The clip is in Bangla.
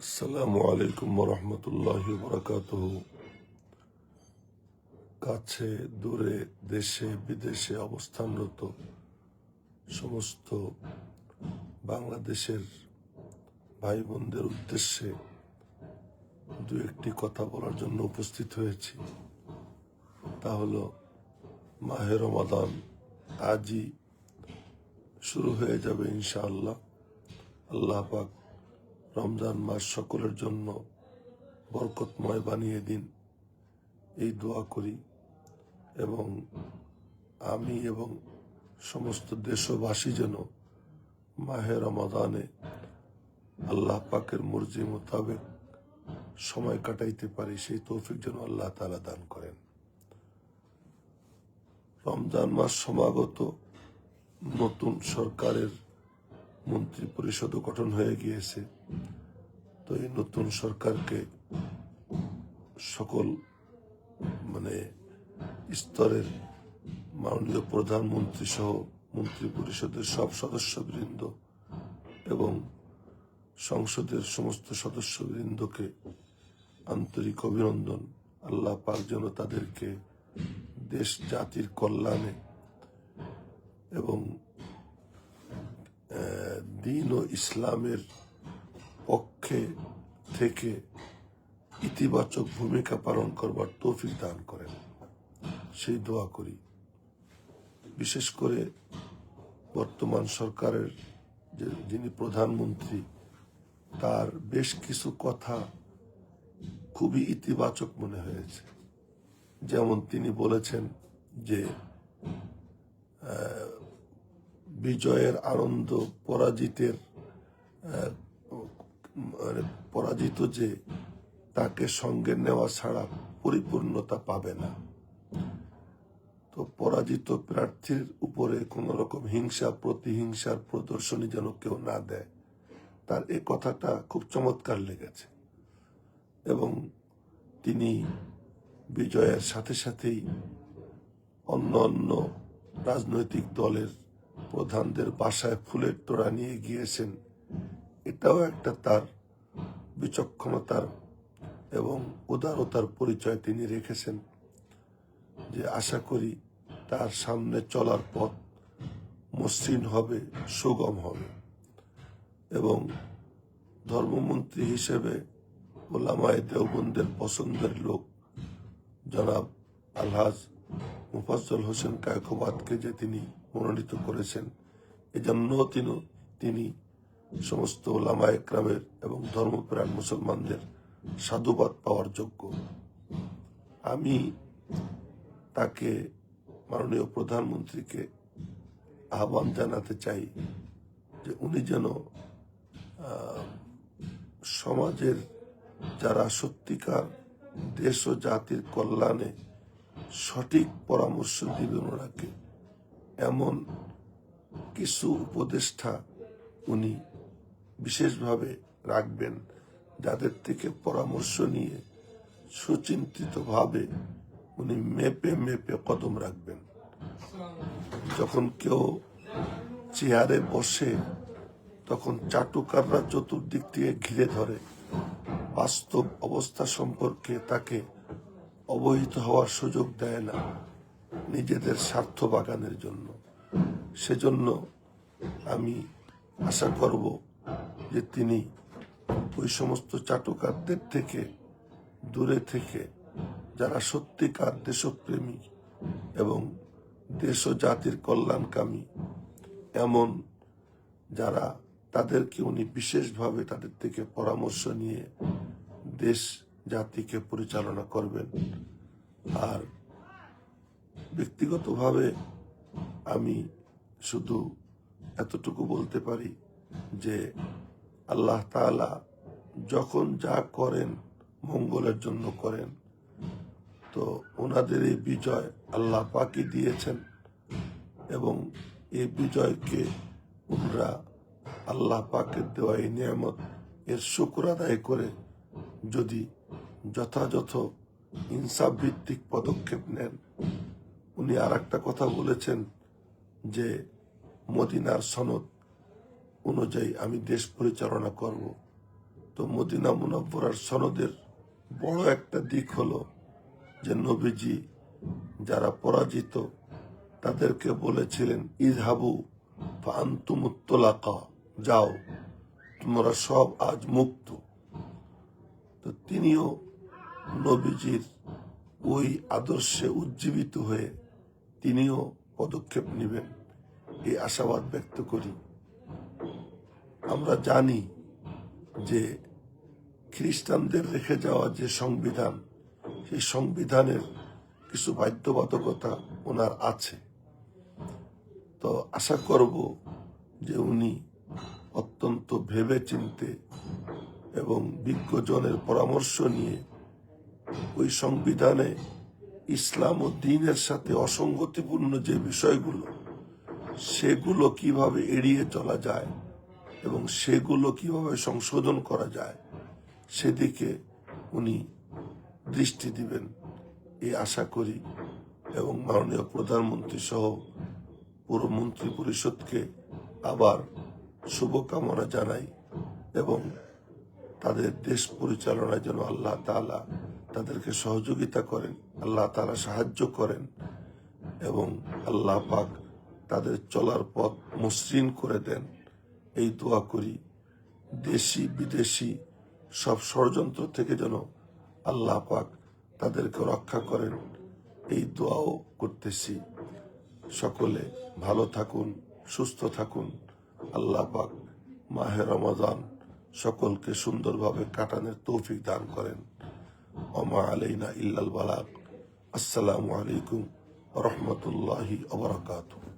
আসসালামু আলাইকুম ওরহমতুল্লাহি বারাকাতুহু। কাছে দূরে দেশে বিদেশে অবস্থানরত সমস্ত বাংলাদেশের ভাই বোনদের উদ্দেশ্যে দু একটি কথা বলার জন্য উপস্থিত হয়েছি। তা হলো, মাহে রমাদান আজই শুরু হয়ে যাবে ইনশাআল্লাহ। আল্লাহ পাক রমজান মাস সকলের জন্য বরকতময় বানিয়ে দিন, এই দোয়া করি। এবং আমি এবং সমস্ত দেশবাসী যেন মাহে রমাদানে আল্লাহ পাকের মর্জি মোতাবেক সময় কাটাইতে পারি, সেই তৌফিক যেন আল্লাহ তাআলা দান করেন। রমজান মাস সমাগত, নতুন সরকারের মন্ত্রী পরিষদ গঠন হয়ে গিয়েছে। তো এই নতুন সরকারকে সকল স্তরের মাননীয় প্রধানমন্ত্রী সহ মন্ত্রী পরিষদের সব সদস্যবৃন্দ এবং সংসদের সমস্ত সদস্যবৃন্দকে আন্তরিক অভিনন্দন। আল্লাহ পাক যেন তাদেরকে দেশ জাতির কল্যাণে এবং দ্বীন ও ইসলামের পক্ষে থেকে ইতিবাচক ভূমিকা পালন করবার তৌফিক দান করেন, সেই দোয়া করি। বিশেষ করে বর্তমান সরকারের যিনি প্রধানমন্ত্রী, তার বেশ কিছু কথা খুবই ইতিবাচক মনে হয়েছে। যেমন তিনি বলেছেন যে বিজয়ের আনন্দ পরাজিত যে তাকে সঙ্গে নেওয়া ছাড়া পরিপূর্ণতা পাবে না। তো পরাজিত প্রার্থীর উপরে কোন রকম হিংসা প্রতিহিংসার প্রদর্শনী যেন কেউ না দেয়, তার এই কথাটা খুব চমৎকার লেগেছে। এবং তিনি বিজয়ের সাথে সাথেই অন্য অন্য রাজনৈতিক দলের প্রধানদের বাসায় ফুলের তোড়া নিয়ে গিয়েছেন। এটাও একটা তার বিচক্ষণতার এবং উদারতার পরিচয় তিনি রেখেছেন, যে আশা করি তার সামনে চলার পথ মসৃণ হবে, সুগম হবে। এবং ধর্মমন্ত্রী হিসেবে ওলামায়ে দেওবন্দের পছন্দের লোক জনাব আলহাজ মুফাজ্জল হোসেন কায়কোবাদকে যে তিনি মনোনীত করেছেন, এজন্য তিনি সমস্ত ওলামায়ে ইকরামের এবং ধর্মপ্রাণ মুসলমানদের সাধুবাদ পাওয়ার যোগ্য। আমি তাকে, মাননীয় প্রধানমন্ত্রীকে আহ্বান জানাতে চাই যে উনি যেন সমাজের যারা সত্যিকার দেশ ও জাতির কল্যাণে সঠিক পরামর্শ দিবেন, ওনাকে এমন কিছু উপদেষ্টা উনি বিশেষভাবে রাখবেন, যাদের থেকে পরামর্শ নিয়ে সুচিন্তিতভাবে উনি মেপে মেপে কদম রাখবেন। যখন কেউ চেয়ারে বসে, তখন চাটুকাররা চতুর্দিক থেকে ঘিরে ধরে, বাস্তব অবস্থা সম্পর্কে তাকে অবহিত হওয়ার সুযোগ দেয় না, নিজেদের স্বার্থ বাগানের জন্য। সেজন্য আমি আশা করব যে তিনি ওই সমস্ত চাটুকারদের থেকে দূরে থেকে যারা সত্যিকার দেশপ্রেমী এবং দেশ ও জাতির কল্যাণকামী, এমন যারা, তাদেরকে উনি বিশেষভাবে তাদের থেকে পরামর্শ নিয়ে দেশ জাতিকে পরিচালনা করবেন। আর ব্যক্তিগতভাবে আমি শুধু এতটুকু বলতে পারি যে আল্লাহ তাআলা যখন যা করেন মঙ্গলের জন্য করেন। তো ওনাদের এই বিজয় আল্লাহ পাকই দিয়েছেন এবং এই বিজয়কে ওনারা আল্লাহ পাকের দেওয়া এই নিয়ামত এর শুকর আদায় করে যদি যথাযথ ইনসাফ ভিত্তিক পদক্ষেপ নেন। উনি আর একটা কথা বলেছেন যে মদিনার সনদ অনুযায়ী আমি দেশ পরিচালনা করব। তো মদিনা মুনাব্বরার সনদের বড় একটা দিক হলো যে নবীজি যারা পরাজিত তাদেরকে বলেছিলেন ইযহাবু ফাআনতুমুত-তুলাকা, যাও তোমরা সব আজ মুক্ত। তো তিনিও নবীজির ওই আদর্শে উজ্জীবিত হয়ে তিনিও পদক্ষেপ নেবেন, এই আশাবাদ ব্যক্ত করি। আমরা জানি যে খ্রিস্টানদের রেখে যাওয়া যে সংবিধান, সেই সংবিধানের কিছু বাধ্যবাধকতা ওনার আছে। তো আশা করব যে উনি অত্যন্ত ভেবে চিন্তে এবং বিজ্ঞজনের পরামর্শ নিয়ে ওই সংবিধানে ইসলাম ও দ্বীনের সাথে অসঙ্গতিপূর্ণ যে বিষয়গুলো, সেগুলো কিভাবে এড়িয়ে চলা যায় এবং সেগুলো কিভাবে সংশোধন করা যায় সেদিকে উনি দৃষ্টি দিবেন, এই আশা করি। এবং মাননীয় প্রধানমন্ত্রী সহ পুরো মন্ত্রী পরিষদকে আবার শুভকামনা জানাই এবং তাদের দেশ পরিচালনায় যেন আল্লাহ তাআলা তাদেরকে সহযোগিতা করেন, আল্লাহ তাআলা সাহায্য করেন এবং আল্লাহ পাক তাদের চলার পথ মসৃণ করে দেন, এই দোয়া করি। দেশি বিদেশি সব ষড়যন্ত্র থেকে যেন আল্লাহ পাক তাদেরকে রক্ষা করেন, এই দোয়াও করতেছি। সকলে ভালো থাকুন, সুস্থ থাকুন। আল্লাহ পাক মাহে রমাদান সকলকে সুন্দরভাবে কাটানোর তৌফিক দান করেন। ওমা আলাইনা ইল্লাল বালাগ। আসসালামু আলাইকুম ওয়া রাহমাতুল্লাহি ওয়া বারাকাতুহু।